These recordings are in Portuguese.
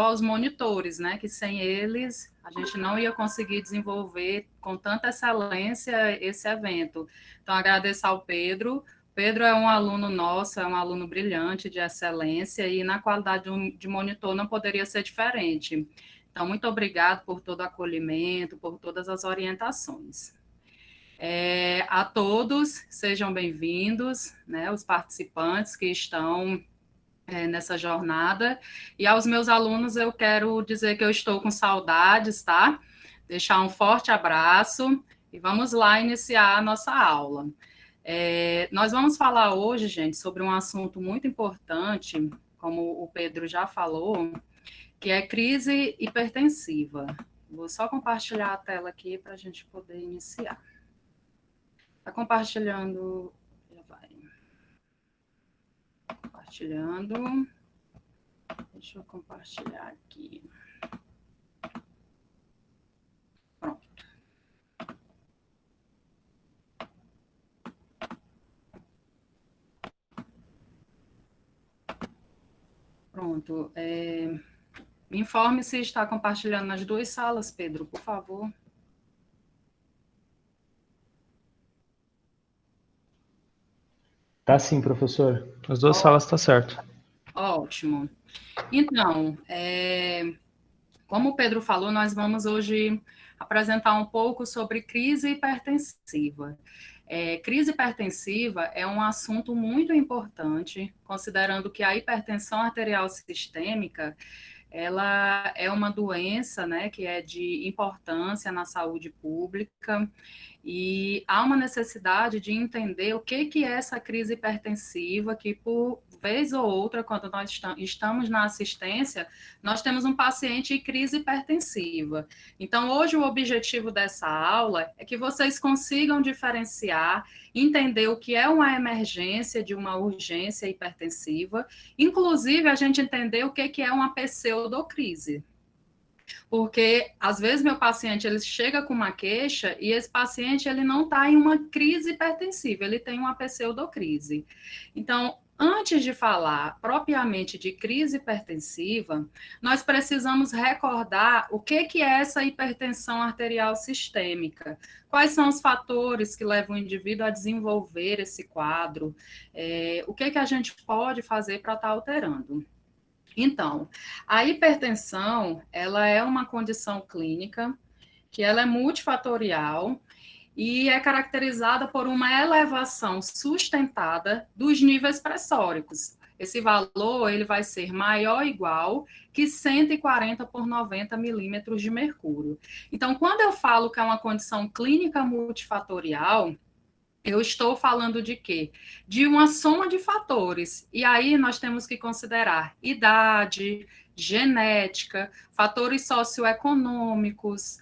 aos monitores, né, que sem eles a gente não ia conseguir desenvolver com tanta excelência esse evento. Então, agradeço ao Pedro. Pedro é um aluno nosso, é um aluno brilhante, de excelência, e na qualidade de monitor não poderia ser diferente. Então, muito obrigado por todo o acolhimento, por todas as orientações. A todos, sejam bem-vindos, né, os participantes que estão nessa jornada. E aos meus alunos eu quero dizer que eu estou com saudades, tá? Deixar um forte abraço e vamos lá iniciar a nossa aula. Nós vamos falar hoje, gente, sobre um assunto muito importante, como o Pedro já falou, que é crise hipertensiva. Vou só compartilhar a tela aqui para a gente poder iniciar. Está compartilhando? Já vai. Compartilhando. Deixa eu compartilhar aqui. Pronto. Pronto. Me informe se está compartilhando nas duas salas, Pedro, por favor. Tá sim, professor. As duas salas tá certo. Ótimo. Então, como o Pedro falou, nós vamos hoje apresentar um pouco sobre crise hipertensiva. Crise hipertensiva é um assunto muito importante, considerando que a hipertensão arterial sistêmica ela é uma doença, né, que é de importância na saúde pública e há uma necessidade de entender o que é essa crise hipertensiva, que por vez ou outra, quando nós estamos na assistência, nós temos um paciente em crise hipertensiva. Então, hoje o objetivo dessa aula é que vocês consigam diferenciar, entender o que é uma emergência de uma urgência hipertensiva, inclusive a gente entender o que é uma pseudocrise. Porque, às vezes, meu paciente ele chega com uma queixa e esse paciente ele não está em uma crise hipertensiva, ele tem uma pseudocrise. Então, antes de falar propriamente de crise hipertensiva, nós precisamos recordar o que é essa hipertensão arterial sistêmica, quais são os fatores que levam o indivíduo a desenvolver esse quadro, o que a gente pode fazer para estar alterando. Então, a hipertensão, ela é uma condição clínica que ela é multifatorial e é caracterizada por uma elevação sustentada dos níveis pressóricos. Esse valor ele vai ser maior ou igual que 140 por 90 milímetros de mercúrio. Então, quando eu falo que é uma condição clínica multifatorial, eu estou falando de quê? De uma soma de fatores. E aí nós temos que considerar idade, genética, fatores socioeconômicos,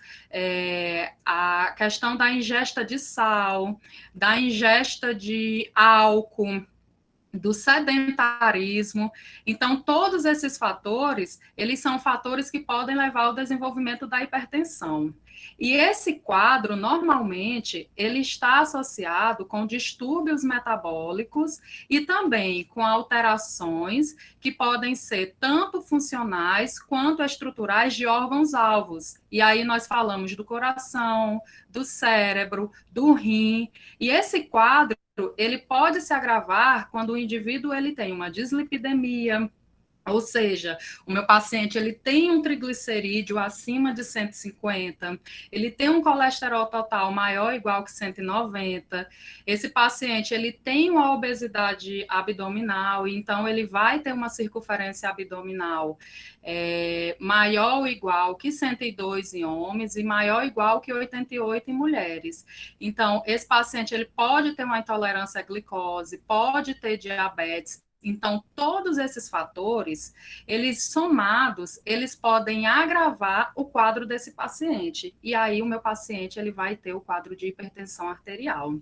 a questão da ingesta de sal, da ingesta de álcool, do sedentarismo. Então, todos esses fatores, eles são fatores que podem levar ao desenvolvimento da hipertensão. E esse quadro, normalmente, ele está associado com distúrbios metabólicos e também com alterações que podem ser tanto funcionais quanto estruturais de órgãos-alvos. E aí nós falamos do coração, do cérebro, do rim. E esse quadro ele pode se agravar quando o indivíduo ele tem uma dislipidemia, ou seja, o meu paciente ele tem um triglicerídeo acima de 150, ele tem um colesterol total maior ou igual que 190, esse paciente ele tem uma obesidade abdominal, então ele vai ter uma circunferência abdominal maior ou igual que 102 em homens e maior ou igual que 88 em mulheres. Então, esse paciente ele pode ter uma intolerância à glicose, pode ter diabetes. Então, todos esses fatores, eles somados, eles podem agravar o quadro desse paciente. E aí, o meu paciente, ele vai ter o quadro de hipertensão arterial.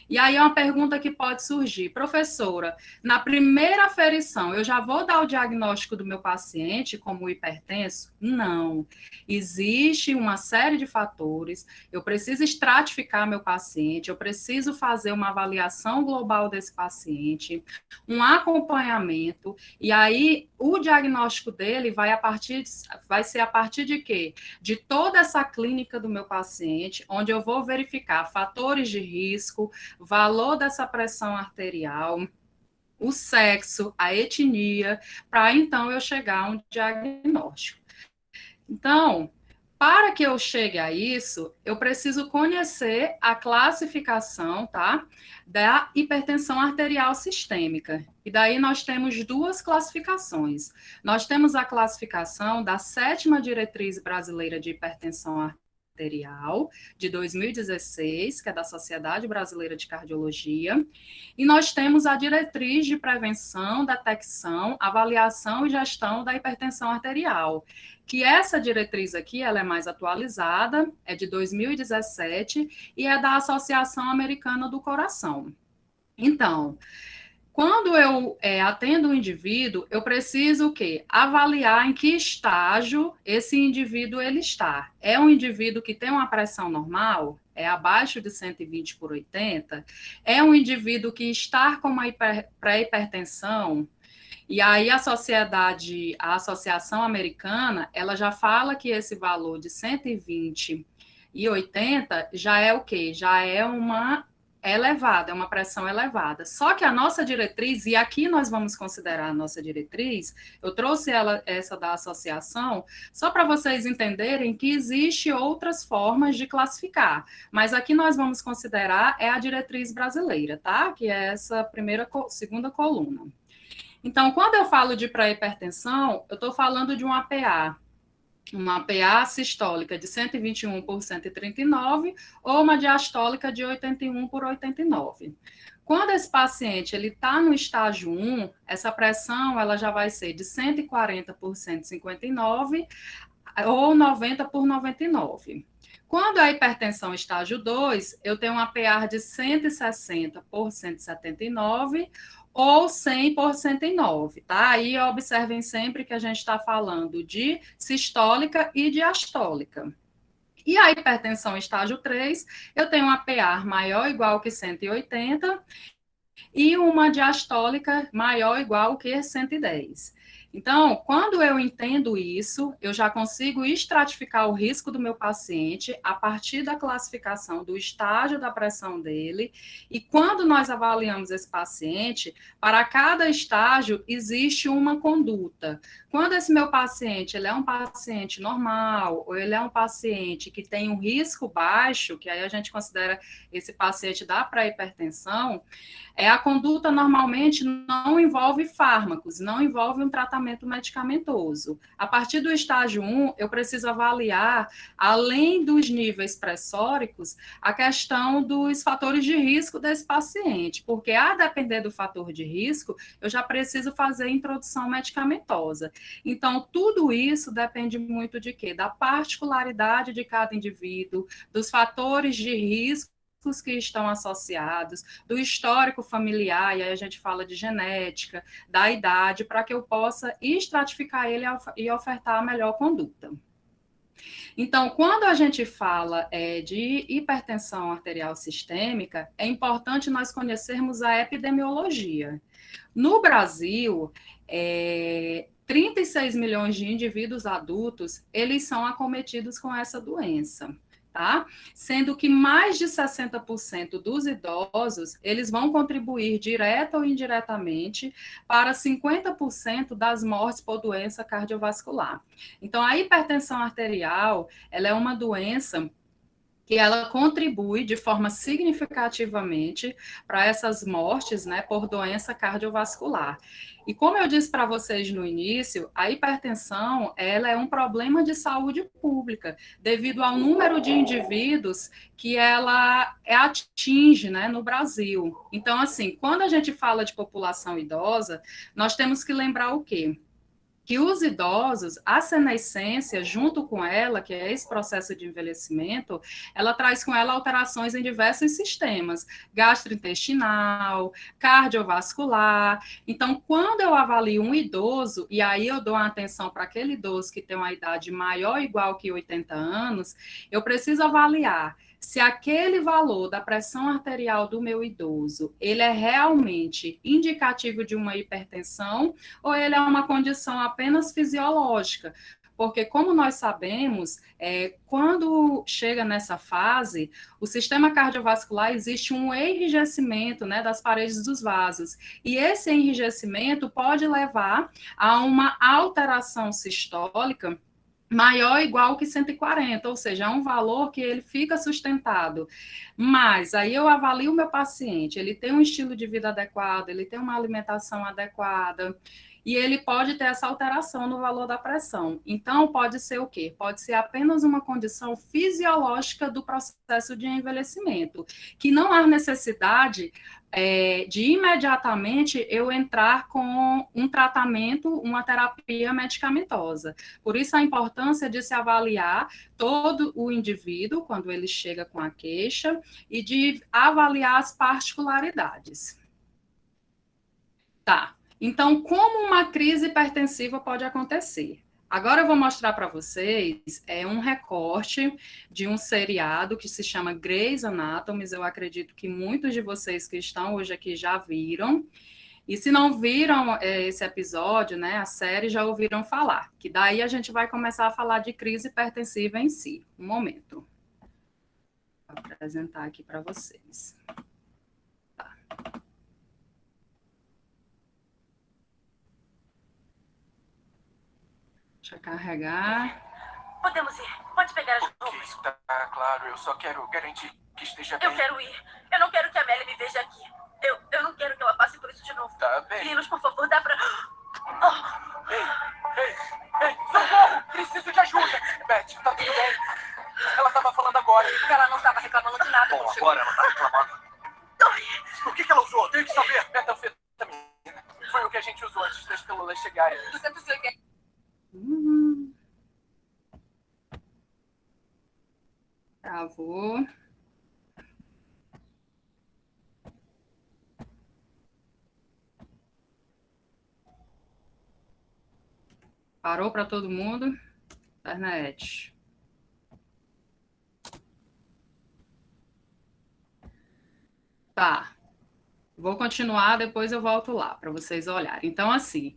E aí, é uma pergunta que pode surgir. Professora, na primeira aferição, eu já vou dar o diagnóstico do meu paciente como hipertenso? Não. Existe uma série de fatores, eu preciso estratificar meu paciente, eu preciso fazer uma avaliação global desse paciente, um acompanhamento acompanhamento, e aí o diagnóstico dele vai ser a partir de quê? De toda essa clínica do meu paciente, onde eu vou verificar fatores de risco, valor dessa pressão arterial, o sexo, a etnia, para então eu chegar a um diagnóstico. Então, para que eu chegue a isso, eu preciso conhecer a classificação, tá, da hipertensão arterial sistêmica. E daí nós temos duas classificações. Nós temos a classificação da 7ª Diretriz Brasileira de Hipertensão Arterial, de 2016, que é da Sociedade Brasileira de Cardiologia, e nós temos a Diretriz de Prevenção, Detecção, Avaliação e Gestão da Hipertensão Arterial, que essa diretriz aqui, ela é mais atualizada, é de 2017 e é da Associação Americana do Coração. Então, quando eu atendo um indivíduo, eu preciso o quê? Avaliar em que estágio esse indivíduo ele está. É um indivíduo que tem uma pressão normal? É abaixo de 120/80? É um indivíduo que está com uma pré-hipertensão? E aí a Associação Americana, ela já fala que esse valor de 120/80 já é o quê? Já é uma elevada, é uma pressão elevada. Só que a nossa diretriz, e aqui nós vamos considerar a nossa diretriz, eu trouxe essa da associação, só para vocês entenderem que existe outras formas de classificar, mas aqui nós vamos considerar a diretriz brasileira, tá? Que é essa segunda coluna. Então, quando eu falo de pré-hipertensão, eu estou falando de uma PA sistólica de 121/139 ou uma diastólica de 81/89. Quando esse paciente está no estágio 1, essa pressão ela já vai ser de 140/159 ou 90/99. Quando a hipertensão estágio 2, eu tenho uma PA de 160/179 ou 100/109, tá? Aí observem sempre que a gente está falando de sistólica e diastólica. E a hipertensão estágio 3, eu tenho uma PA maior ou igual que 180 e uma diastólica maior ou igual que 110. Então, quando eu entendo isso, eu já consigo estratificar o risco do meu paciente a partir da classificação do estágio da pressão dele. E quando nós avaliamos esse paciente, para cada estágio existe uma conduta. Quando esse meu paciente ele é um paciente normal, ou ele é um paciente que tem um risco baixo, que aí a gente considera esse paciente da pré-hipertensão, a conduta normalmente não envolve fármacos, não envolve um tratamento medicamentoso. A partir do estágio 1, eu preciso avaliar, além dos níveis pressóricos, a questão dos fatores de risco desse paciente, porque a depender do fator de risco, eu já preciso fazer introdução medicamentosa. Então, tudo isso depende muito de quê? Da particularidade de cada indivíduo, dos fatores de risco que estão associados, do histórico familiar, e aí a gente fala de genética, da idade, para que eu possa estratificar ele e ofertar a melhor conduta. Então, quando a gente fala de hipertensão arterial sistêmica, é importante nós conhecermos a epidemiologia. No Brasil, 36 milhões de indivíduos adultos, eles são acometidos com essa doença. Tá? Sendo que mais de 60% dos idosos, eles vão contribuir direta ou indiretamente para 50% das mortes por doença cardiovascular. Então, a hipertensão arterial, ela é uma doença que ela contribui de forma significativamente para essas mortes, né, por doença cardiovascular. E como eu disse para vocês no início, a hipertensão, ela é um problema de saúde pública, devido ao número de indivíduos que ela atinge, né, no Brasil. Então, assim, quando a gente fala de população idosa, nós temos que lembrar o quê? que os idosos, a senescência, junto com ela, que é esse processo de envelhecimento, ela traz com ela alterações em diversos sistemas, gastrointestinal, cardiovascular. Então, quando eu avalio um idoso, e aí eu dou uma atenção para aquele idoso que tem uma idade maior ou igual que 80 anos, eu preciso avaliar se aquele valor da pressão arterial do meu idoso, ele é realmente indicativo de uma hipertensão ou ele é uma condição apenas fisiológica. Porque, como nós sabemos, quando chega nessa fase, o sistema cardiovascular existe um enrijecimento, né, das paredes dos vasos. E esse enrijecimento pode levar a uma alteração sistólica maior ou igual que 140, ou seja, é um valor que ele fica sustentado. Mas aí eu avalio o meu paciente, ele tem um estilo de vida adequado, ele tem uma alimentação adequada, e ele pode ter essa alteração no valor da pressão. Então, pode ser o quê? Pode ser apenas uma condição fisiológica do processo de envelhecimento, que não há necessidade de imediatamente eu entrar com um tratamento, uma terapia medicamentosa. Por isso a importância de se avaliar todo o indivíduo quando ele chega com a queixa e de avaliar as particularidades. Tá. Então, como uma crise hipertensiva pode acontecer? Agora eu vou mostrar para vocês um recorte de um seriado que se chama Grey's Anatomy. Eu acredito que muitos de vocês que estão hoje aqui já viram. E se não viram esse episódio, né, a série, já ouviram falar. Que daí a gente vai começar a falar de crise hipertensiva em si. Um momento. Vou apresentar aqui para vocês. Tá. Deixa eu carregar. Podemos ir. Pode pegar as roupas. Ok, tá claro. Eu só quero garantir que esteja bem. Eu quero ir. Eu não quero que a Amélia me veja aqui. Eu não quero que ela passe por isso de novo. Tá bem. Meninos, por favor, dá pra... Ei, socorro! Preciso de ajuda! Beth, tá tudo bem? Ela tava falando agora. Ela não tava reclamando de nada. Bom, agora ela tá reclamando. O que ela usou? Tenho que saber. Metanfetamina. Foi o que a gente usou antes das pílulas chegarem. 280. Travou. Parou para todo mundo? Internet. Tá. Vou continuar, depois eu volto lá para vocês olharem. Então, assim,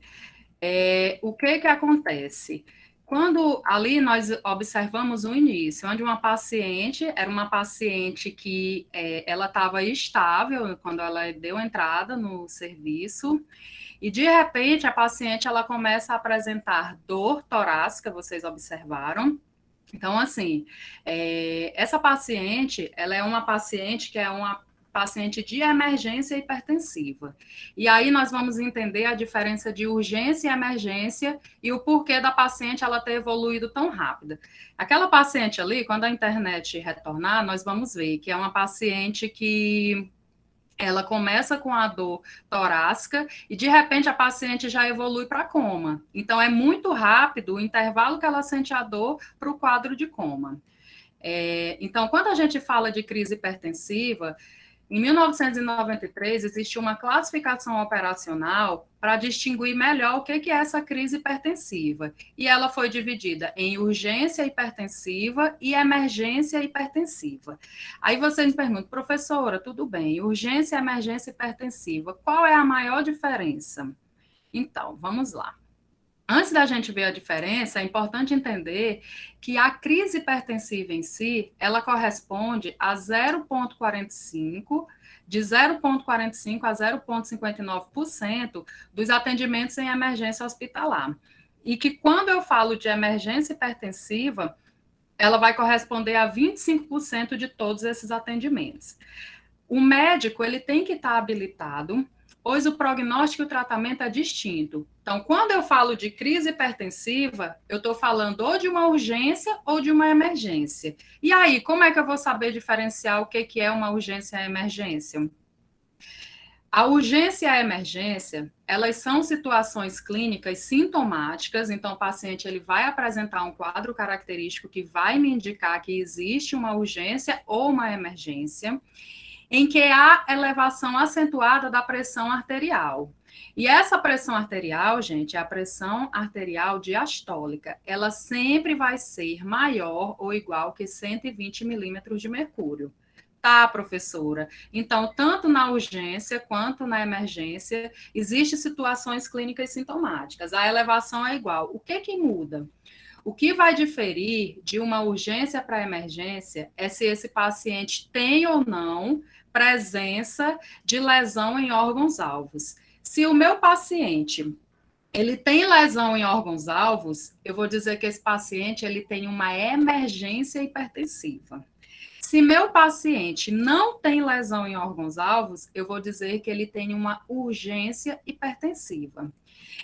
o que acontece? Quando ali nós observamos o início, onde uma paciente, era uma paciente que ela estava estável quando ela deu entrada no serviço, e de repente a paciente ela começa a apresentar dor torácica, vocês observaram. Então, assim, essa paciente, ela é uma paciente que é uma paciente de emergência hipertensiva. E aí nós vamos entender a diferença de urgência e emergência e o porquê da paciente ela ter evoluído tão rápida. Aquela paciente ali, quando a internet retornar, nós vamos ver que é uma paciente que ela começa com a dor torácica e, de repente, a paciente já evolui para coma. Então, é muito rápido o intervalo que ela sente a dor para o quadro de coma. Então, quando a gente fala de crise hipertensiva, em 1993, existiu uma classificação operacional para distinguir melhor o que é essa crise hipertensiva. E ela foi dividida em urgência hipertensiva e emergência hipertensiva. Aí vocês me perguntam, professora, tudo bem, urgência e emergência hipertensiva, qual é a maior diferença? Então, vamos lá. Antes da gente ver a diferença, é importante entender que a crise hipertensiva em si, ela corresponde a 0,45, de 0,45 a 0,59% dos atendimentos em emergência hospitalar. E que quando eu falo de emergência hipertensiva, ela vai corresponder a 25% de todos esses atendimentos. O médico, ele tem que estar habilitado, pois o prognóstico e o tratamento é distinto. Então, quando eu falo de crise hipertensiva, eu estou falando ou de uma urgência ou de uma emergência. E aí, como é que eu vou saber diferenciar o que é uma urgência e a emergência? A urgência e a emergência, elas são situações clínicas sintomáticas, então o paciente ele vai apresentar um quadro característico que vai me indicar que existe uma urgência ou uma emergência, em que há elevação acentuada da pressão arterial. E essa pressão arterial, gente, é a pressão arterial diastólica. Ela sempre vai ser maior ou igual que 120 milímetros de mercúrio. Tá, professora? Então, tanto na urgência quanto na emergência, existem situações clínicas sintomáticas. A elevação é igual. O que muda? O que vai diferir de uma urgência para a emergência é se esse paciente tem ou não presença de lesão em órgãos-alvos. Se o meu paciente ele tem lesão em órgãos-alvos, eu vou dizer que esse paciente ele tem uma emergência hipertensiva. Se meu paciente não tem lesão em órgãos-alvos, eu vou dizer que ele tem uma urgência hipertensiva.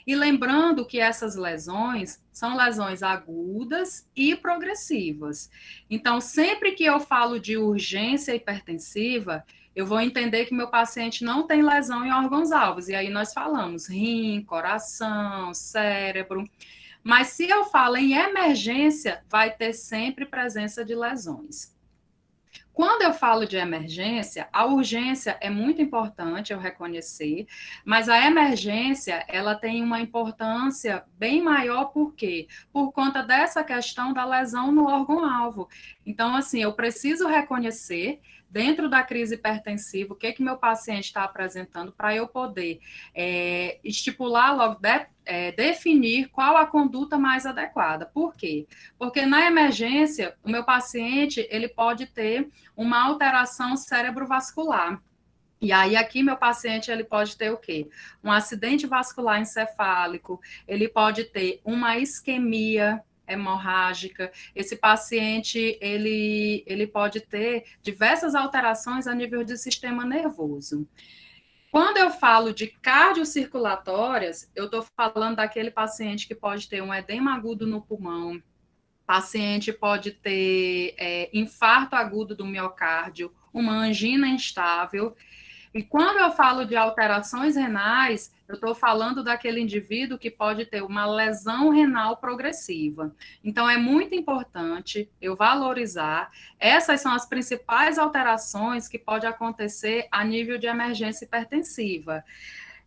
E lembrando que essas lesões são lesões agudas e progressivas. Então, sempre que eu falo de urgência hipertensiva, eu vou entender que meu paciente não tem lesão em órgãos-alvos. E aí nós falamos rim, coração, cérebro. Mas se eu falo em emergência, vai ter sempre presença de lesões. Quando eu falo de emergência, a urgência é muito importante eu reconhecer, mas a emergência, ela tem uma importância bem maior, por quê? Por conta dessa questão da lesão no órgão-alvo. Então, assim, eu preciso reconhecer, dentro da crise hipertensiva, o que meu paciente está apresentando, para eu poder estipular logo, definir qual a conduta mais adequada. Por quê? Porque na emergência, o meu paciente, ele pode ter uma alteração cerebrovascular. E aí, aqui, meu paciente, ele pode ter o quê? Um acidente vascular encefálico, ele pode ter uma isquemia hemorrágica. Esse paciente, ele pode ter diversas alterações a nível do sistema nervoso. Quando eu falo de cardiocirculatórias, eu estou falando daquele paciente que pode ter um edema agudo no pulmão, paciente pode ter infarto agudo do miocárdio, uma angina instável. E quando eu falo de alterações renais, eu estou falando daquele indivíduo que pode ter uma lesão renal progressiva. Então, é muito importante eu valorizar. Essas são as principais alterações que podem acontecer a nível de emergência hipertensiva.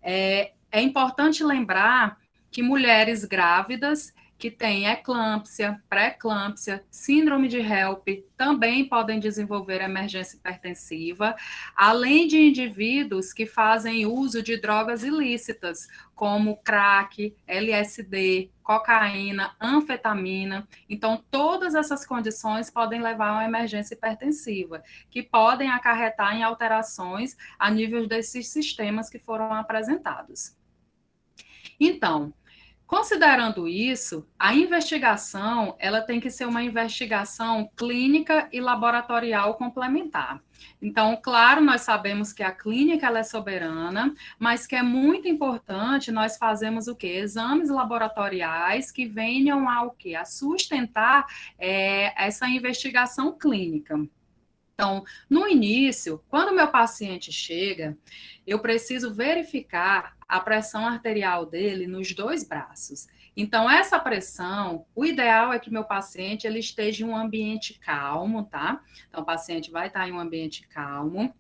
É importante lembrar que mulheres grávidas que têm eclâmpsia, pré-eclâmpsia, síndrome de HELP, também podem desenvolver emergência hipertensiva, além de indivíduos que fazem uso de drogas ilícitas, como crack, LSD, cocaína, anfetamina. Então, todas essas condições podem levar a uma emergência hipertensiva, que podem acarretar em alterações a nível desses sistemas que foram apresentados. Então, considerando isso, a investigação, ela tem que ser uma investigação clínica e laboratorial complementar. Então, claro, nós sabemos que a clínica ela é soberana, mas que é muito importante nós fazermos o quê? Exames laboratoriais que venham ao quê? A sustentar essa investigação clínica. Então, no início, quando o meu paciente chega, eu preciso verificar a pressão arterial dele nos 2 braços. Então, essa pressão, o ideal é que meu paciente ele esteja em um ambiente calmo, tá? Então, o paciente vai estar em um ambiente calmo.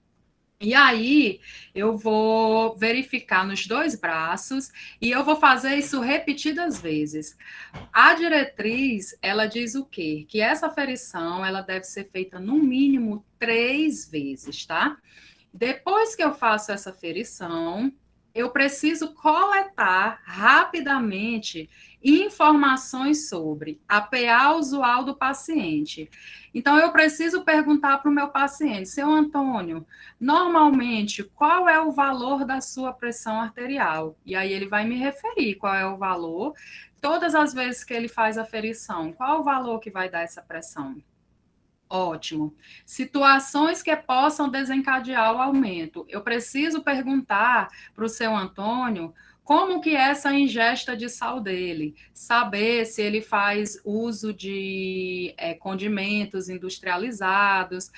E aí, eu vou verificar nos 2 braços e eu vou fazer isso repetidas vezes. A diretriz, ela diz o quê? Que essa aferição, ela deve ser feita no mínimo 3 vezes, tá? Depois que eu faço essa aferição, eu preciso coletar rapidamente informações sobre a PA usual do paciente. Então, eu preciso perguntar para o meu paciente, seu Antônio, normalmente, qual é o valor da sua pressão arterial? E aí ele vai me referir qual é o valor. Todas as vezes que ele faz a aferição, qual o valor que vai dar essa pressão? Ótimo. Situações que possam desencadear o aumento. Eu preciso perguntar para o seu Antônio como que é essa ingesta de sal dele, saber se ele faz uso de condimentos industrializados,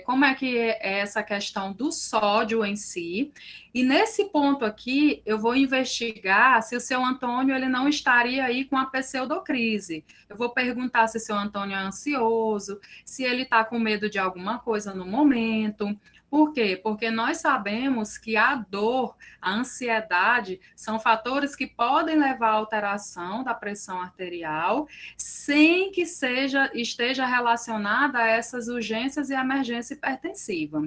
como é que é essa questão do sódio em si. E nesse ponto aqui, eu vou investigar se o seu Antônio ele não estaria aí com a pseudocrise. Eu vou perguntar se o seu Antônio é ansioso, se ele está com medo de alguma coisa no momento. Por quê? Porque nós sabemos que a dor, a ansiedade, são fatores que podem levar à alteração da pressão arterial, sem que esteja relacionada a essas urgências e emergência hipertensiva.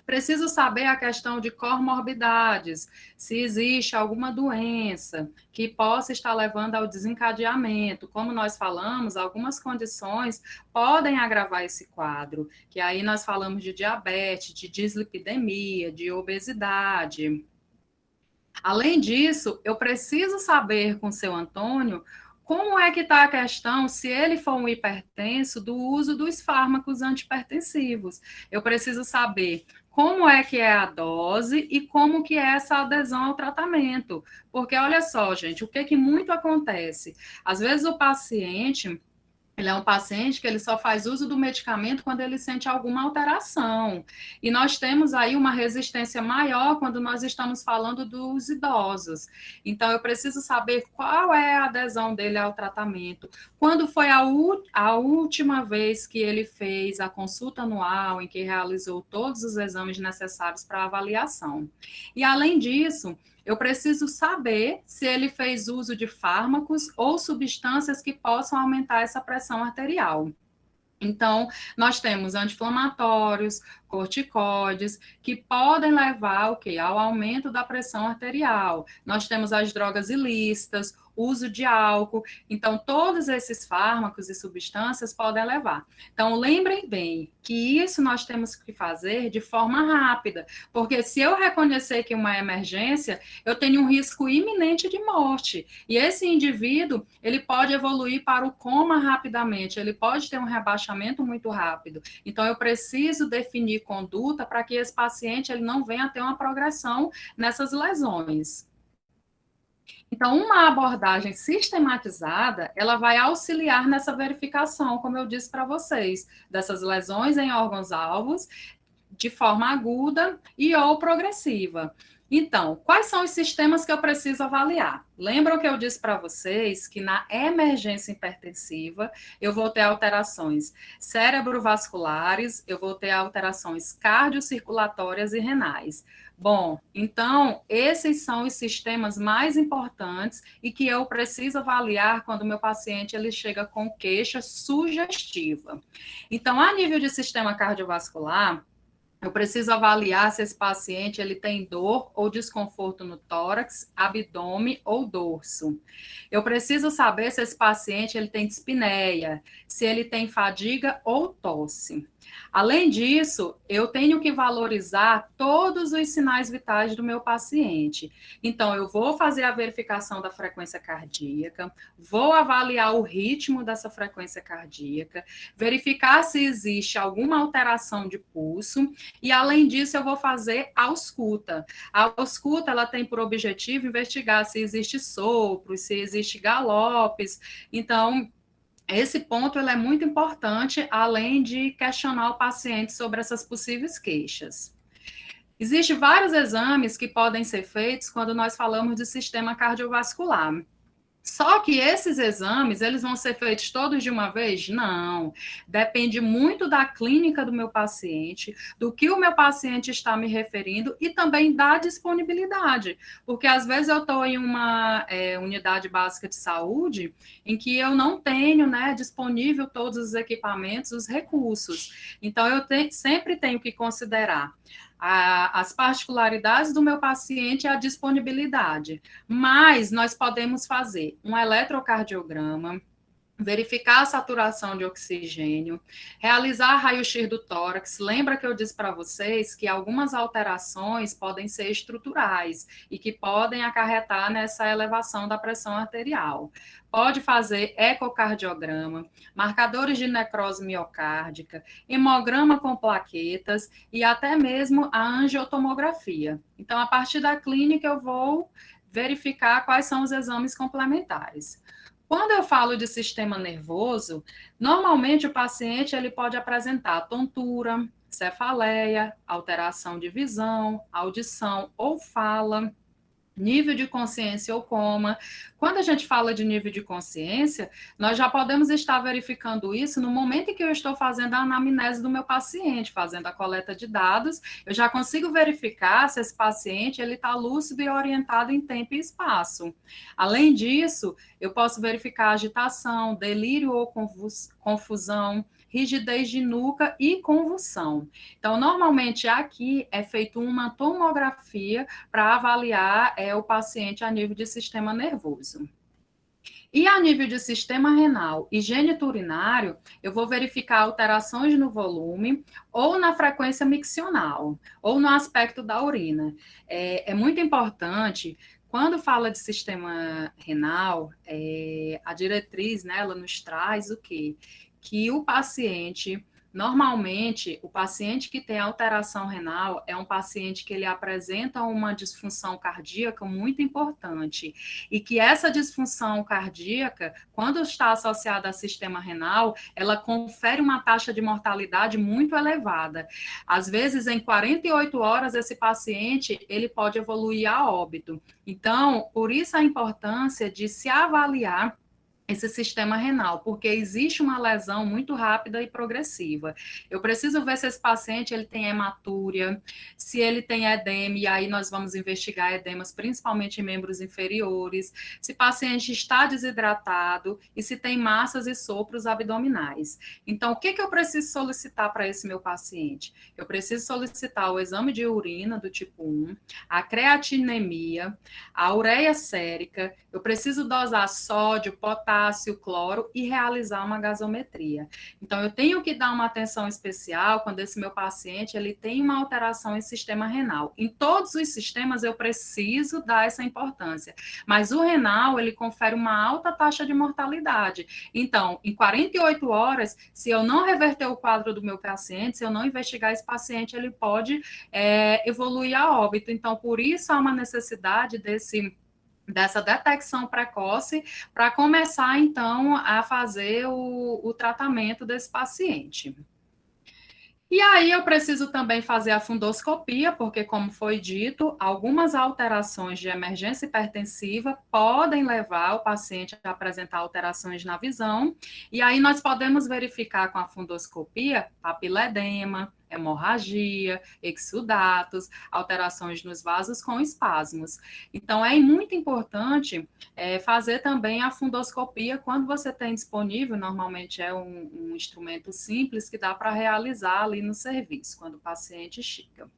Preciso saber a questão de comorbidades, se existe alguma doença que possa estar levando ao desencadeamento. Como nós falamos, algumas condições podem agravar esse quadro, que aí nós falamos de diabetes, de dislipidemia, de obesidade. Além disso, eu preciso saber com o seu Antônio como é que está a questão, se ele for um hipertenso, do uso dos fármacos antihipertensivos. Eu preciso saber como é que é a dose e como que é essa adesão ao tratamento. Porque, olha só, gente, o que muito acontece? Às vezes o paciente... Ele é um paciente que ele só faz uso do medicamento quando ele sente alguma alteração. E nós temos aí uma resistência maior quando nós estamos falando dos idosos. Então, eu preciso saber qual é a adesão dele ao tratamento. Quando foi a última vez que ele fez a consulta anual, em que realizou todos os exames necessários para avaliação. E, além disso, eu preciso saber se ele fez uso de fármacos ou substâncias que possam aumentar essa pressão arterial. Então, nós temos anti-inflamatórios, corticoides, que podem levar ao aumento da pressão arterial. Nós temos as drogas ilícitas, uso de álcool. Então, todos esses fármacos e substâncias podem levar. Então, lembrem bem que isso nós temos que fazer de forma rápida, porque se eu reconhecer que uma emergência, eu tenho um risco iminente de morte. E esse indivíduo, ele pode evoluir para o coma rapidamente, ele pode ter um rebaixamento muito rápido. Então, eu preciso definir conduta para que esse paciente ele não venha a ter uma progressão nessas lesões. Então, uma abordagem sistematizada, ela vai auxiliar nessa verificação, como eu disse para vocês, dessas lesões em órgãos-alvos, de forma aguda e ou progressiva. Então, quais são os sistemas que eu preciso avaliar? Lembram que eu disse para vocês que na emergência hipertensiva eu vou ter alterações cerebrovasculares, eu vou ter alterações cardiocirculatórias e renais. Bom, então, esses são os sistemas mais importantes e que eu preciso avaliar quando o meu paciente ele chega com queixa sugestiva. Então, a nível de sistema cardiovascular, eu preciso avaliar se esse paciente ele tem dor ou desconforto no tórax, abdômen ou dorso. Eu preciso saber se esse paciente ele tem dispneia, se ele tem fadiga ou tosse. Além disso, eu tenho que valorizar todos os sinais vitais do meu paciente. Então, eu vou fazer a verificação da frequência cardíaca, vou avaliar o ritmo dessa frequência cardíaca, verificar se existe alguma alteração de pulso e, além disso, eu vou fazer a ausculta. A ausculta, ela tem por objetivo investigar se existe sopro, se existe galopes. Então, esse ponto ele é muito importante, além de questionar o paciente sobre essas possíveis queixas. Existem vários exames que podem ser feitos quando nós falamos de sistema cardiovascular. Só que esses exames, eles vão ser feitos todos de uma vez? Não. Depende muito da clínica do meu paciente, do que o meu paciente está me referindo e também da disponibilidade. Porque às vezes eu estou em uma unidade básica de saúde em que eu não tenho, disponível todos os equipamentos, os recursos. Então, eu sempre tenho que considerar as particularidades do meu paciente e a disponibilidade. Mas nós podemos fazer um eletrocardiograma, verificar a saturação de oxigênio, realizar raio-x do tórax. Lembra que eu disse para vocês que algumas alterações podem ser estruturais e que podem acarretar nessa elevação da pressão arterial. Pode fazer ecocardiograma, marcadores de necrose miocárdica, hemograma com plaquetas e até mesmo a angiotomografia. Então, a partir da clínica, eu vou verificar quais são os exames complementares. Quando eu falo de sistema nervoso, normalmente o paciente ele pode apresentar tontura, cefaleia, alteração de visão, audição ou fala, nível de consciência ou coma. Quando a gente fala de nível de consciência, nós já podemos estar verificando isso no momento em que eu estou fazendo a anamnese do meu paciente, fazendo a coleta de dados, eu já consigo verificar se esse paciente ele está lúcido e orientado em tempo e espaço. Além disso, eu posso verificar agitação, delírio ou confusão, rigidez de nuca e convulsão. Então, normalmente aqui é feita uma tomografia para avaliar o paciente a nível de sistema nervoso. E a nível de sistema renal e geniturinário, eu vou verificar alterações no volume ou na frequência miccional, ou no aspecto da urina. É muito importante. Quando fala de sistema renal, a diretriz, né, ela nos traz o quê? Que o paciente, normalmente, o paciente que tem alteração renal é um paciente que ele apresenta uma disfunção cardíaca muito importante e que essa disfunção cardíaca, quando está associada ao sistema renal, ela confere uma taxa de mortalidade muito elevada. Às vezes, em 48 horas, esse paciente ele pode evoluir a óbito. Então, por isso a importância de se avaliar esse sistema renal, porque existe uma lesão muito rápida e progressiva. Eu preciso ver se esse paciente ele tem hematúria, se ele tem edema, e aí nós vamos investigar edemas, principalmente em membros inferiores, se o paciente está desidratado e se tem massas e sopros abdominais. Então, o que eu preciso solicitar para esse meu paciente? Eu preciso solicitar o exame de urina do tipo 1, a creatinemia, a ureia sérica, eu preciso dosar sódio, potássio, cloro e realizar uma gasometria. Então, eu tenho que dar uma atenção especial quando esse meu paciente ele tem uma alteração em sistema renal. Em todos os sistemas, eu preciso dar essa importância. Mas o renal, ele confere uma alta taxa de mortalidade. Então, em 48 horas, se eu não reverter o quadro do meu paciente, se eu não investigar esse paciente, ele pode evoluir a óbito. Então, por isso, há uma necessidade dessa detecção precoce para começar, então, a fazer o tratamento desse paciente. E aí eu preciso também fazer a fundoscopia, porque, como foi dito, algumas alterações de emergência hipertensiva podem levar o paciente a apresentar alterações na visão, e aí nós podemos verificar com a fundoscopia papiledema, hemorragia, exudatos, alterações nos vasos com espasmos. Então, é muito importante fazer também a fundoscopia quando você tem disponível, normalmente é um instrumento simples que dá para realizar ali no serviço, quando o paciente chega.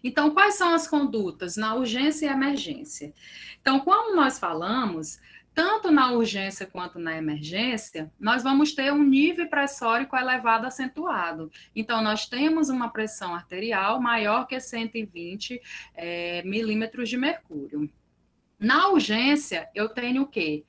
Então, quais são as condutas na urgência e emergência? Então, como nós falamos, tanto na urgência quanto na emergência, nós vamos ter um nível pressórico elevado acentuado. Então, nós temos uma pressão arterial maior que 120 milímetros de mercúrio. Na urgência, eu tenho o quê?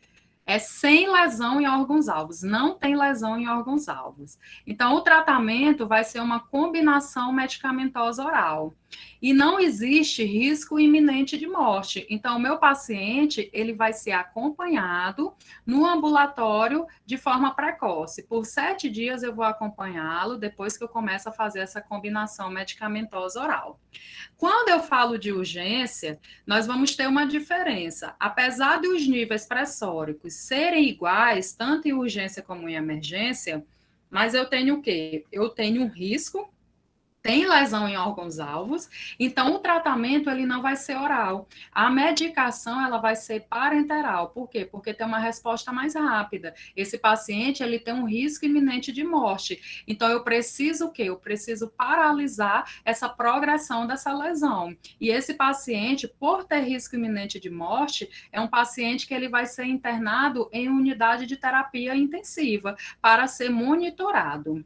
Sem lesão em órgãos-alvos, não tem lesão em órgãos-alvos. Então, o tratamento vai ser uma combinação medicamentosa oral. E não existe risco iminente de morte. Então, o meu paciente, ele vai ser acompanhado no ambulatório de forma precoce. Por 7 dias eu vou acompanhá-lo, depois que eu começo a fazer essa combinação medicamentosa oral. Quando eu falo de urgência, nós vamos ter uma diferença. Apesar de os níveis pressóricos serem iguais, tanto em urgência como em emergência, mas eu tenho o quê? Eu tenho um risco, tem lesão em órgãos-alvos, então o tratamento ele não vai ser oral. A medicação ela vai ser parenteral. Por quê? Porque tem uma resposta mais rápida. Esse paciente ele tem um risco iminente de morte. Então eu preciso o quê? Eu preciso paralisar essa progressão dessa lesão. E esse paciente, por ter risco iminente de morte, é um paciente que ele vai ser internado em unidade de terapia intensiva para ser monitorado.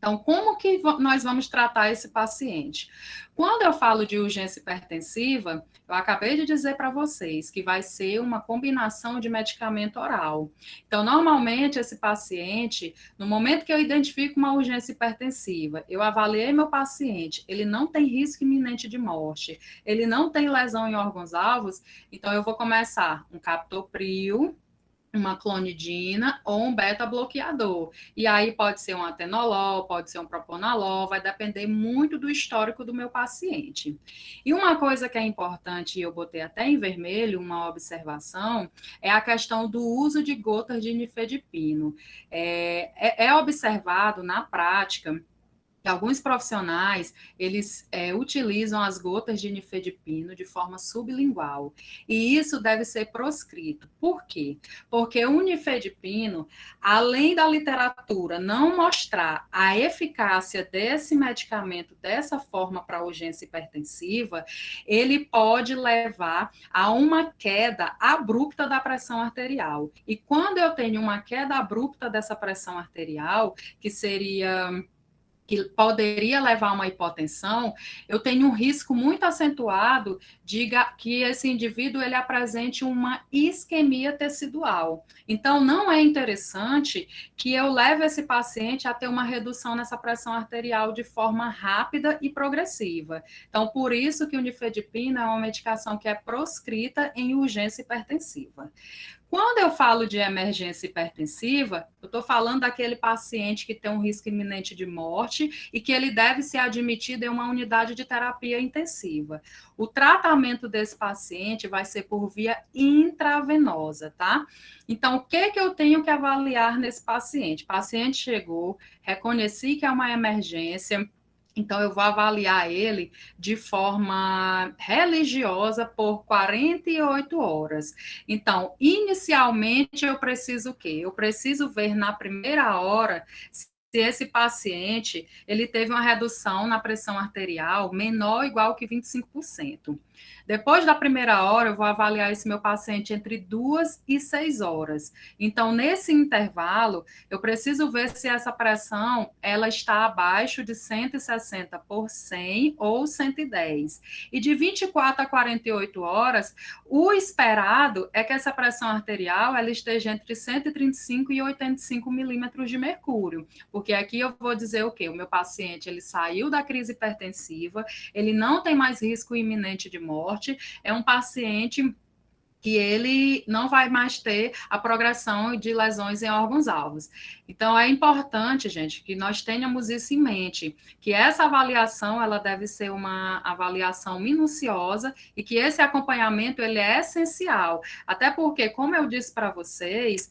Então, como que nós vamos tratar esse paciente? Quando eu falo de urgência hipertensiva, eu acabei de dizer para vocês que vai ser uma combinação de medicamento oral. Então, normalmente, esse paciente, no momento que eu identifico uma urgência hipertensiva, eu avaliei meu paciente, ele não tem risco iminente de morte, ele não tem lesão em órgãos-alvos, então eu vou começar um captopril, uma clonidina ou um beta-bloqueador. E aí pode ser um atenolol, pode ser um propanolol, vai depender muito do histórico do meu paciente. E uma coisa que é importante, e eu botei até em vermelho, uma observação, é a questão do uso de gotas de nifedipino. É observado na prática alguns profissionais, eles utilizam as gotas de nifedipino de forma sublingual, e isso deve ser proscrito. Por quê? Porque o nifedipino, além da literatura não mostrar a eficácia desse medicamento dessa forma para urgência hipertensiva, ele pode levar a uma queda abrupta da pressão arterial. E quando eu tenho uma queda abrupta dessa pressão arterial, que poderia levar a uma hipotensão, eu tenho um risco muito acentuado de que esse indivíduo ele apresente uma isquemia tecidual. Então, não é interessante que eu leve esse paciente a ter uma redução nessa pressão arterial de forma rápida e progressiva. Então, por isso que o nifedipino é uma medicação que é proscrita em urgência hipertensiva. Quando eu falo de emergência hipertensiva, eu estou falando daquele paciente que tem um risco iminente de morte e que ele deve ser admitido em uma unidade de terapia intensiva. O tratamento desse paciente vai ser por via intravenosa, tá? Então, o que eu tenho que avaliar nesse paciente? O paciente chegou, reconheci que é uma emergência. Então, eu vou avaliar ele de forma religiosa por 48 horas. Então, inicialmente, eu preciso o quê? Eu preciso ver na primeira hora se esse paciente ele teve uma redução na pressão arterial menor ou igual que 25%. Depois da primeira hora, eu vou avaliar esse meu paciente entre 2 e 6 horas. Então, nesse intervalo, eu preciso ver se essa pressão ela está abaixo de 160 por 100 ou 110. E de 24 a 48 horas, o esperado é que essa pressão arterial ela esteja entre 135 e 85 milímetros de mercúrio. Porque aqui eu vou dizer o quê? O meu paciente ele saiu da crise hipertensiva, ele não tem mais risco iminente de morte, é um paciente que ele não vai mais ter a progressão de lesões em órgãos-alvos. Então, é importante, gente, que nós tenhamos isso em mente, que essa avaliação, ela deve ser uma avaliação minuciosa e que esse acompanhamento, ele é essencial. Até porque, como eu disse para vocês,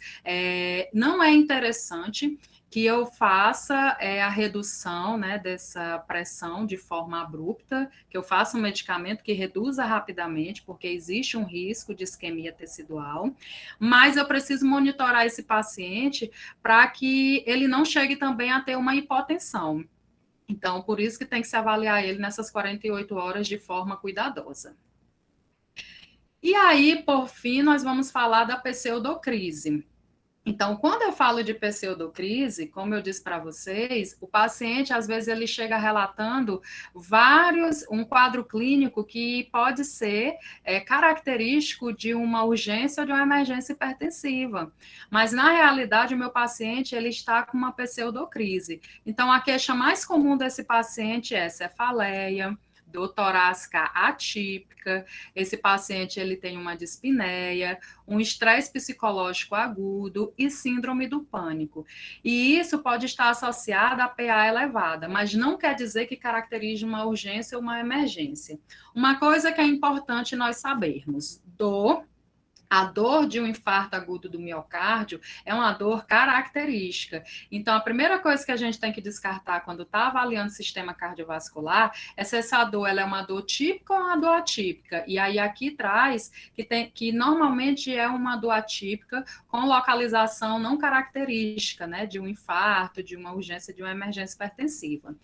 não é interessante que eu faça a redução, né, dessa pressão de forma abrupta, que eu faça um medicamento que reduza rapidamente, porque existe um risco de isquemia tecidual, mas eu preciso monitorar esse paciente para que ele não chegue também a ter uma hipotensão. Então, por isso que tem que se avaliar ele nessas 48 horas de forma cuidadosa. E aí, por fim, nós vamos falar da pseudocrise. Então, quando eu falo de pseudocrise, como eu disse para vocês, o paciente, às vezes, ele chega relatando um quadro clínico que pode ser característico de uma urgência ou de uma emergência hipertensiva. Mas, na realidade, o meu paciente, ele está com uma pseudocrise. Então, a queixa mais comum desse paciente é cefaleia, dor torácica atípica, esse paciente ele tem uma dispneia, um estresse psicológico agudo e síndrome do pânico. E isso pode estar associado a PA elevada, mas não quer dizer que caracterize uma urgência ou uma emergência. Uma coisa que é importante nós sabermos, a dor de um infarto agudo do miocárdio é uma dor característica. Então, a primeira coisa que a gente tem que descartar quando está avaliando o sistema cardiovascular é se essa dor ela é uma dor típica ou uma dor atípica. E aí aqui traz que normalmente é uma dor atípica com localização não característica, né, de um infarto, de uma urgência, de uma emergência hipertensiva.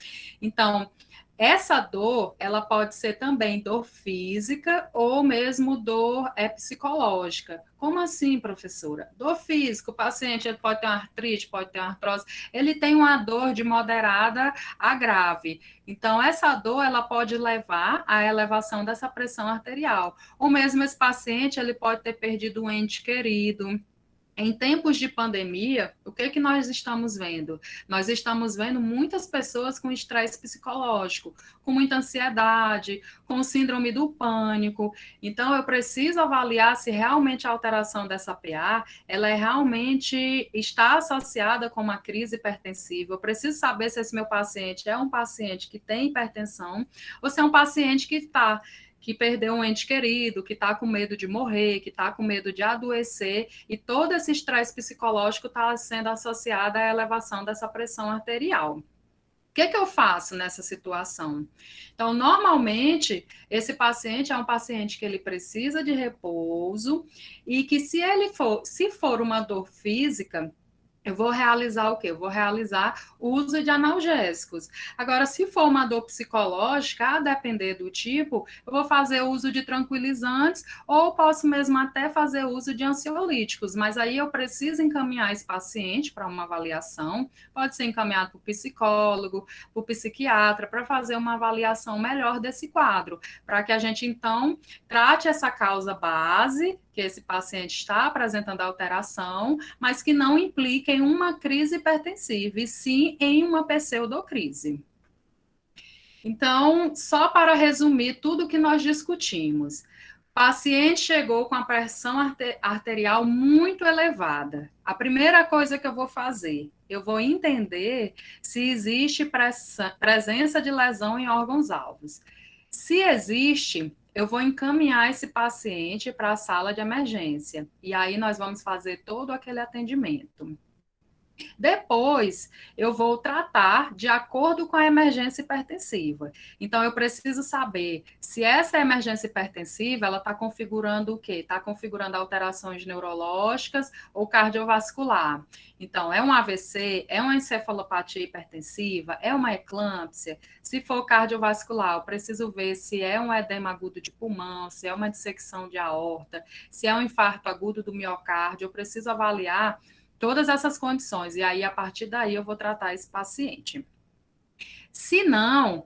Então, Essa dor, ela pode ser também dor física ou mesmo dor psicológica. Como assim, professora? Dor física, o paciente ele pode ter uma artrite, pode ter uma artrose, ele tem uma dor de moderada a grave. Então, essa dor, ela pode levar à elevação dessa pressão arterial. Ou mesmo esse paciente, ele pode ter perdido um ente querido. Em tempos de pandemia, o que que nós estamos vendo? Nós estamos vendo muitas pessoas com estresse psicológico, com muita ansiedade, com síndrome do pânico. Então, eu preciso avaliar se realmente a alteração dessa PA, ela realmente está associada com uma crise hipertensiva. Eu preciso saber se esse meu paciente é um paciente que tem hipertensão ou se é um paciente que perdeu um ente querido, que está com medo de morrer, que está com medo de adoecer, e todo esse estresse psicológico está sendo associado à elevação dessa pressão arterial. O que eu faço nessa situação? Então, normalmente, esse paciente é um paciente que ele precisa de repouso e que se for uma dor física, eu vou realizar o quê? Eu vou realizar o uso de analgésicos. Agora, se for uma dor psicológica, a depender do tipo, eu vou fazer uso de tranquilizantes ou posso mesmo até fazer uso de ansiolíticos, mas aí eu preciso encaminhar esse paciente para uma avaliação, pode ser encaminhado para o psicólogo, para o psiquiatra, para fazer uma avaliação melhor desse quadro, para que a gente, então, trate essa causa base, que esse paciente está apresentando alteração, mas que não implica em uma crise hipertensiva, e sim em uma pseudocrise. Então, só para resumir tudo que nós discutimos, o paciente chegou com a pressão arterial muito elevada. A primeira coisa que eu vou fazer, eu vou entender se existe presença de lesão em órgãos-alvos. Se existe, eu vou encaminhar esse paciente para a sala de emergência. E aí nós vamos fazer todo aquele atendimento. Depois, eu vou tratar de acordo com a emergência hipertensiva. Então, eu preciso saber se essa emergência hipertensiva, ela está configurando o quê? Está configurando alterações neurológicas ou cardiovascular. Então, é um AVC, é uma encefalopatia hipertensiva, é uma eclâmpsia. Se for cardiovascular, eu preciso ver se é um edema agudo de pulmão, se é uma dissecção de aorta, se é um infarto agudo do miocárdio. Eu preciso avaliar todas essas condições, e aí, a partir daí, eu vou tratar esse paciente. Se não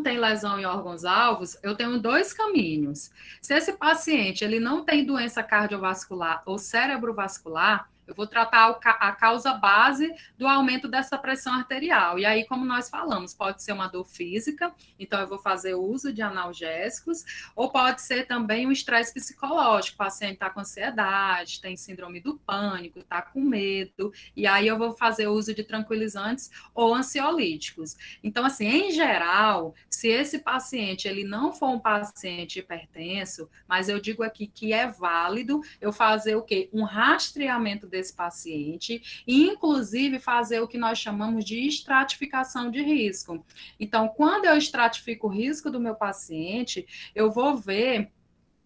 tem lesão em órgãos-alvos, eu tenho dois caminhos. Se esse paciente ele não tem doença cardiovascular ou cerebrovascular, eu vou tratar a causa base do aumento dessa pressão arterial. E aí, como nós falamos, pode ser uma dor física, então eu vou fazer uso de analgésicos, ou pode ser também um estresse psicológico, o paciente está com ansiedade, tem síndrome do pânico, está com medo, e aí eu vou fazer uso de tranquilizantes ou ansiolíticos. Então, assim, em geral, se esse paciente ele não for um paciente hipertenso, mas eu digo aqui que é válido eu fazer o quê? Um rastreamento desse paciente e, inclusive, fazer o que nós chamamos de estratificação de risco. Então, quando eu estratifico o risco do meu paciente, eu vou ver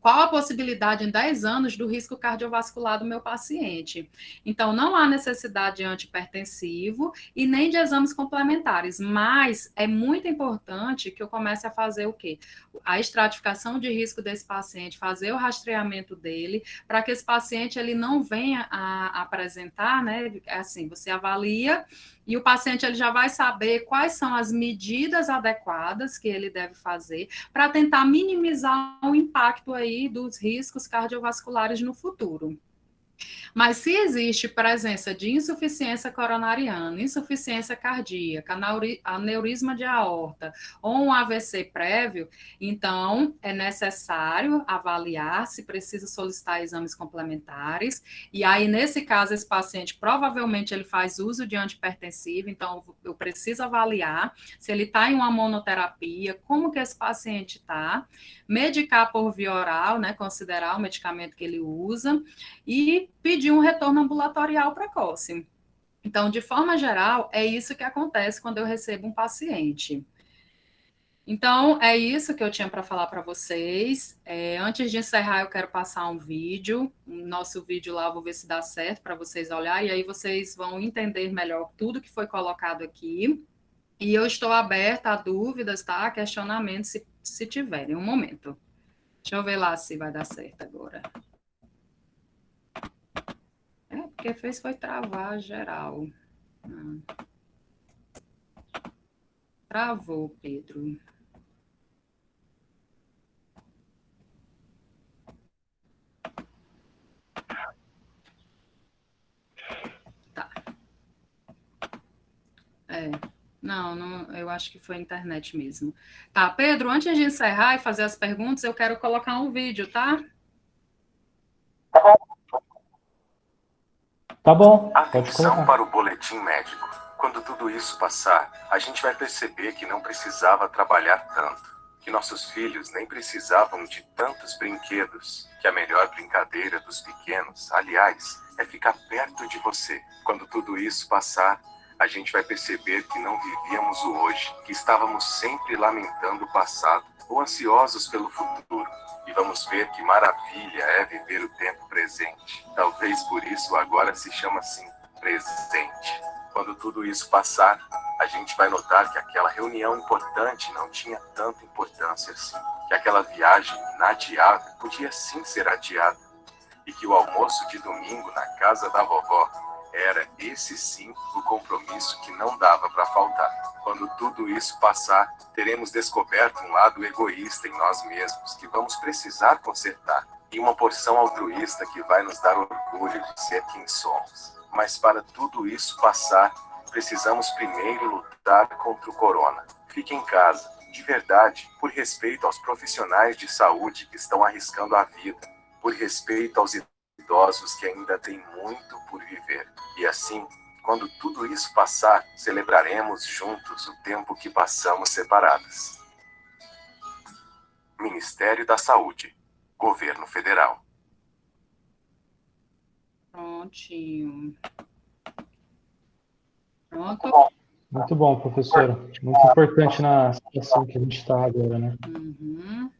qual a possibilidade em 10 anos do risco cardiovascular do meu paciente. Então, não há necessidade de antihipertensivo e nem de exames complementares, mas é muito importante que eu comece a fazer o quê? A estratificação de risco desse paciente, fazer o rastreamento dele, para que esse paciente ele não venha a apresentar, né? Assim, você avalia e o paciente ele já vai saber quais são as medidas adequadas que ele deve fazer para tentar minimizar o impacto aí dos riscos cardiovasculares no futuro. Mas se existe presença de insuficiência coronariana, insuficiência cardíaca, aneurisma de aorta ou um AVC prévio, então é necessário avaliar se precisa solicitar exames complementares. E aí, nesse caso, esse paciente provavelmente ele faz uso de antihipertensivo, então eu preciso avaliar se ele está em uma monoterapia, como que esse paciente está, medicar por via oral, né, considerar o medicamento que ele usa e pedir um retorno ambulatorial precoce. Então, de forma geral, é isso que acontece quando eu recebo um paciente. Então, é isso que eu tinha para falar para vocês. Antes de encerrar, eu quero passar um vídeo. O nosso vídeo lá, vou ver se dá certo para vocês olharem, e aí vocês vão entender melhor tudo que foi colocado aqui. E eu estou aberta a dúvidas, tá? A questionamentos, se tiverem. Um momento. Deixa eu ver lá se vai dar certo agora. Porque foi travar geral. Travou, Pedro. Tá. Não, eu acho que foi a internet mesmo. Tá, Pedro, antes de encerrar e fazer as perguntas, eu quero colocar um vídeo, tá? Tá bom, pode Atenção colocar. para o boletim médico. Quando tudo isso passar, a gente vai perceber que não precisava trabalhar tanto, que nossos filhos nem precisavam de tantos brinquedos, que a melhor brincadeira dos pequenos, aliás, é ficar perto de você. Quando tudo isso passar, a gente vai perceber que não vivíamos o hoje, que estávamos sempre lamentando o passado ou ansiosos pelo futuro. E vamos ver que maravilha é viver o tempo presente. Talvez por isso agora se chama assim, presente. Quando tudo isso passar, a gente vai notar que aquela reunião importante não tinha tanta importância assim. Que aquela viagem inadiável podia sim ser adiada. E que o almoço de domingo na casa da vovó era, esse sim, o compromisso que não dava para faltar. Quando tudo isso passar, teremos descoberto um lado egoísta em nós mesmos, que vamos precisar consertar, e uma porção altruísta que vai nos dar orgulho de ser quem somos. Mas para tudo isso passar, precisamos primeiro lutar contra o corona. Fique em casa, de verdade, por respeito aos profissionais de saúde que estão arriscando a vida, por respeito aos idosos que ainda têm muito por viver. E assim, quando tudo isso passar, celebraremos juntos o tempo que passamos separados. Ministério da Saúde. Governo Federal. Prontinho. Pronto? Muito bom, professora. Muito importante na situação que a gente está agora, né? Uhum.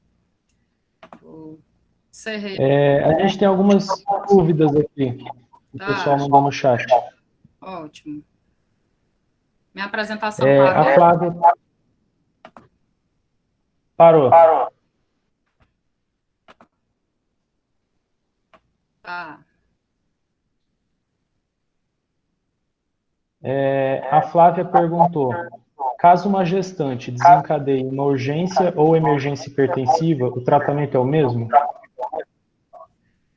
A gente tem algumas dúvidas aqui. O pessoal mandou no chat. Ótimo. Minha apresentação A Flávia... Parou. Tá. A Flávia perguntou: caso uma gestante desencadeie uma urgência ou emergência hipertensiva, o tratamento é o mesmo?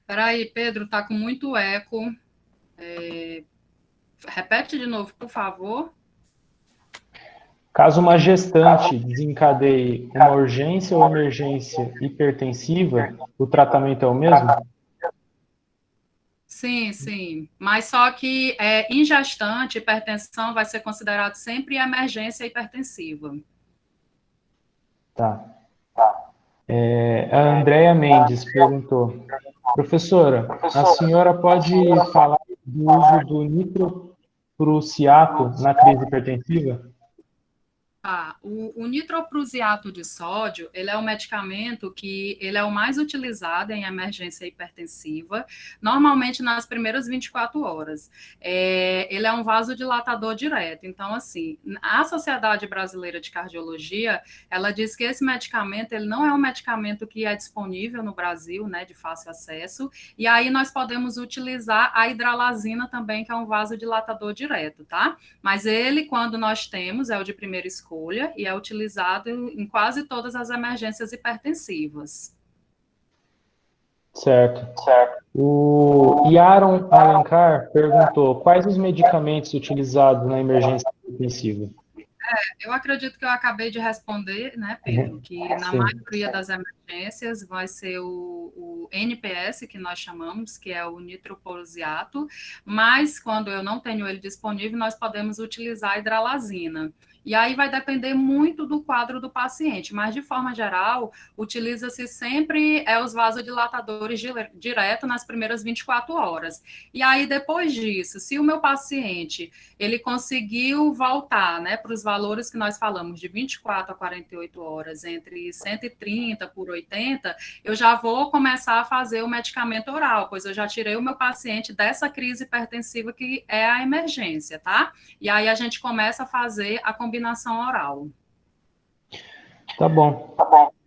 Peraí, Pedro, tá com muito eco. Repete de novo, por favor. Caso uma gestante desencadeie uma urgência ou emergência hipertensiva, o tratamento é o mesmo? Sim, sim. Mas só que em gestante, hipertensão vai ser considerado sempre emergência hipertensiva. Tá. A Andréia Mendes perguntou: professora, a senhora pode falar do uso do nitroprusiato na crise hipertensiva? O nitroprusiato de sódio, ele é um medicamento que ele é o mais utilizado em emergência hipertensiva, normalmente nas primeiras 24 horas. Ele é um vasodilatador direto. Então, assim, a Sociedade Brasileira de Cardiologia, ela diz que esse medicamento, ele não é um medicamento que é disponível no Brasil, né, de fácil acesso, e aí nós podemos utilizar a hidralazina também, que é um vasodilatador direto, tá? Mas ele, quando nós temos, é o de primeira escolha, e é utilizado em quase todas as emergências hipertensivas. Certo. O Yaron Alencar perguntou: quais os medicamentos utilizados na emergência hipertensiva? Eu acredito que eu acabei de responder, né, Pedro, que na maioria das emergências vai ser o NPS, que nós chamamos, que é o nitroprusiato, mas quando eu não tenho ele disponível, nós podemos utilizar a hidralazina. E aí vai depender muito do quadro do paciente, mas de forma geral, utiliza-se sempre os vasodilatadores direto nas primeiras 24 horas. E aí, depois disso, se o meu paciente ele conseguiu voltar, né, para os valores valores que nós falamos de 24 a 48 horas, entre 130 por 80, eu já vou começar a fazer o medicamento oral, pois eu já tirei o meu paciente dessa crise hipertensiva que é a emergência, tá? E aí a gente começa a fazer a combinação oral. Tá bom.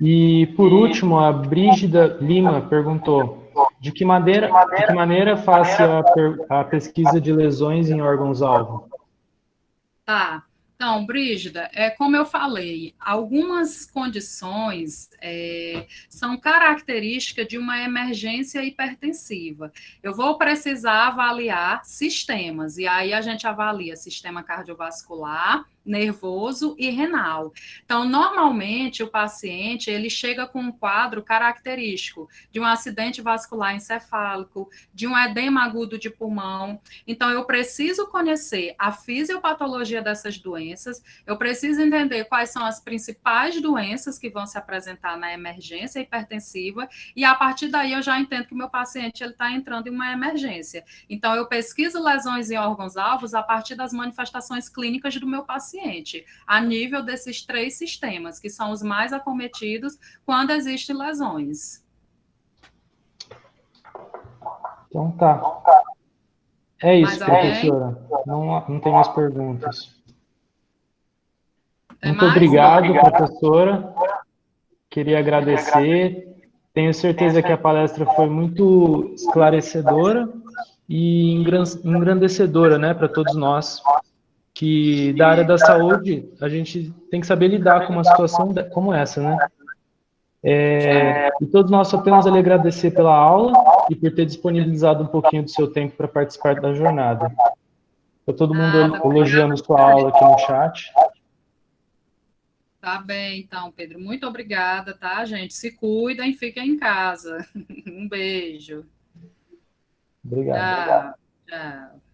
E, por último, a Brígida Lima perguntou: de que maneira faz-se a pesquisa de lesões em órgãos-alvo? Tá. Então, Brígida, como eu falei, algumas condições são características de uma emergência hipertensiva. Eu vou precisar avaliar sistemas, e aí a gente avalia sistema cardiovascular, nervoso e renal. Então, normalmente, o paciente, ele chega com um quadro característico de um acidente vascular encefálico, de um edema agudo de pulmão. Então, eu preciso conhecer a fisiopatologia dessas doenças, eu preciso entender quais são as principais doenças que vão se apresentar na emergência hipertensiva, e a partir daí eu já entendo que o meu paciente está entrando em uma emergência. Então, eu pesquiso lesões em órgãos-alvos a partir das manifestações clínicas do meu paciente, a nível desses 3 sistemas, que são os mais acometidos quando existem lesões. Então tá. É isso, professora. Não tem mais perguntas. Muito obrigado, professora. Queria agradecer. Tenho certeza que a palestra foi muito esclarecedora e engrandecedora, né, para todos nós, que da área da saúde a gente tem que saber lidar com uma situação como essa, né? E todos nós só temos a lhe agradecer pela aula e por ter disponibilizado um pouquinho do seu tempo para participar da jornada. Está todo mundo elogiando sua aula aqui no chat. Tá bem, então, Pedro. Muito obrigada, tá, gente? Se cuidem e fiquem em casa. Um beijo. Obrigado. Tchau. Tchau.